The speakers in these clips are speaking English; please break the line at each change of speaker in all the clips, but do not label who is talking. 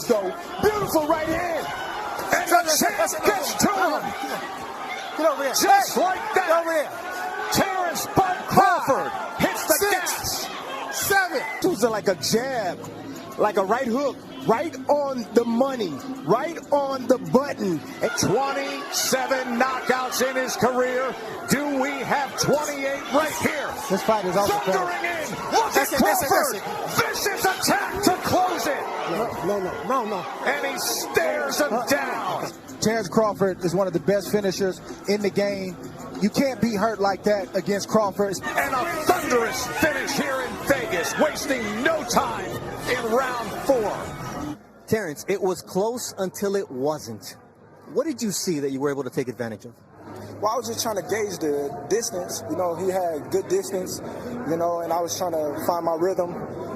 Go. Beautiful right hand. And the champ gets to him.
Get over here.
Just like that.
Get over here.
Terrence Bud Crawford hits the
6,
gas.
7.
Those are like a jab, like a right hook, right on the money, right on the button. At 27 knockouts in his career, do we have 28 right here?
This fight is over.
Thundering in. Look at Crawford. Vicious attack to close it.
No.
And he stares him down.
Terrence Crawford is one of the best finishers in the game. You can't be hurt like that against Crawford.
And a thunderous finish here in Vegas, wasting no time in round 4.
Terrence, it was close until it wasn't. What did you see that you were able to take advantage of?
Well, I was just trying to gauge the distance. You know, he had good distance, you know, and I was trying to find my rhythm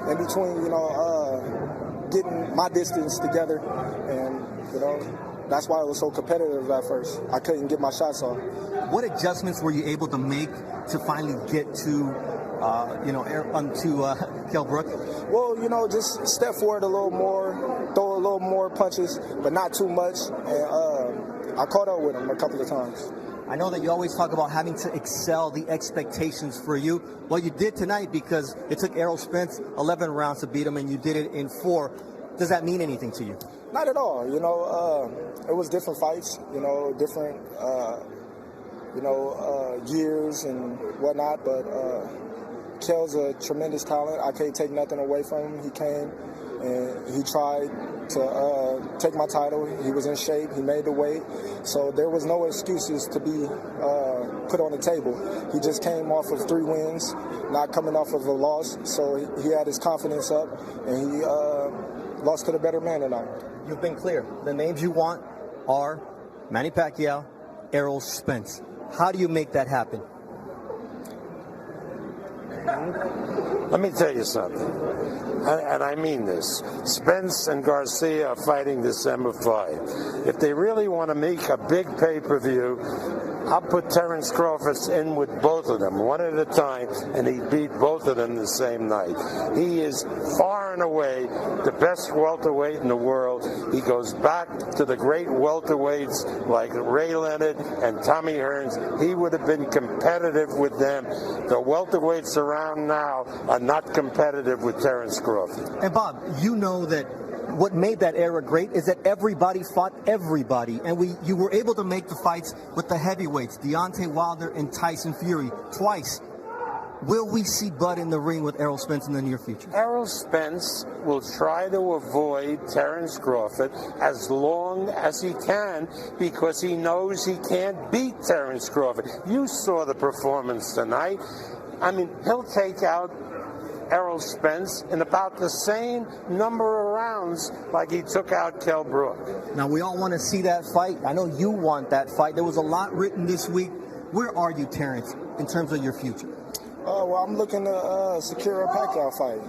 in between, you know, getting my distance together. And, you know, that's why it was so competitive at first. I couldn't get my shots off.
What adjustments were you able to make to finally get to, Kell Brook?
Well, you know, just step forward a little more, throw a little more punches, but not too much. And I caught up with him a couple of times.
I know that you always talk about having to excel the expectations for you. Well, you did tonight because it took Errol Spence 11 rounds to beat him, and you did it in 4. Does that mean anything to you?
Not at all. You know, it was different fights, you know, different, years and whatnot, but Kell's a tremendous talent. I can't take nothing away from him. He came and he tried to take my title. He was in shape. He made the weight. So there was no excuses to be put on the table. He just came off of 3 wins, not coming off of a loss. So he had his confidence up, and he lost to the better man tonight.
You've been clear. The names you want are Manny Pacquiao, Errol Spence. How do you make that happen?
Let me tell you something, and I mean this. Spence and Garcia are fighting December 5. If they really want to make a big pay-per-view, I'll put Terrence Crawford in with both of them, one at a time, and he beat both of them the same night. He is far and away the best welterweight in the world. He goes back to the great welterweights like Ray Leonard and Tommy Hearns. He would have been competitive with them. The welterweights around now are not competitive with Terrence Crawford.
And Bob, you know that what made that era great is that everybody fought everybody, and you were able to make the fights with the heavyweights, Deontay Wilder and Tyson Fury, twice. Will we see Bud in the ring with Errol Spence in the near future?
Errol Spence will try to avoid Terrence Crawford as long as he can because he knows he can't beat Terrence Crawford. You saw the performance tonight. I mean, he'll take out Errol Spence in about the same number of rounds like he took out Kell Brook.
Now, we all want to see that fight. I know you want that fight. There was a lot written this week. Where are you, Terrence, in terms of your future?
Well, I'm looking to secure a Pacquiao fight.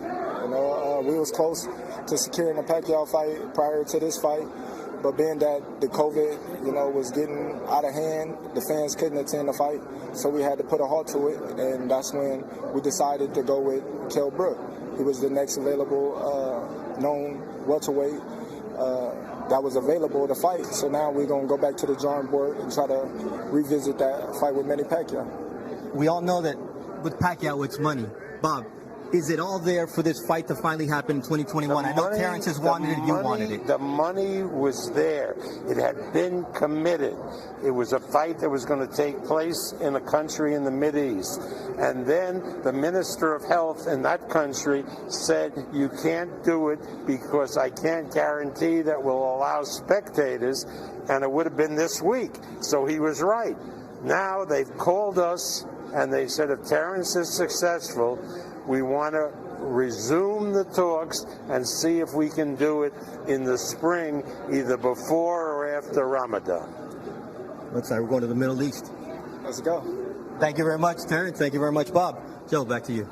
You know, we was close to securing a Pacquiao fight prior to this fight. But being that the COVID, you know, was getting out of hand, the fans couldn't attend the fight, so we had to put a halt to it, and that's when we decided to go with Kell Brook. He was the next available known welterweight that was available to fight. So now we're going to go back to the drawing board and try to revisit that fight with Manny Pacquiao.
We all know that with Pacquiao, it's money. Bob, is it all there for this fight to finally happen in 2021? I know Terrence has wanted it, you wanted it.
The money was there. It had been committed. It was a fight that was going to take place in a country in the Mideast. And then the Minister of Health in that country said, you can't do it because I can't guarantee that we'll allow spectators, and it would have been this week. So he was right. Now they've called us and they said if Terrence is successful, we want to resume the talks and see if we can do it in the spring, either before or after Ramadan.
Looks like we're going to the Middle East.
Let's go.
Thank you very much, Terrence. Thank you very much, Bob. Joe, back to you.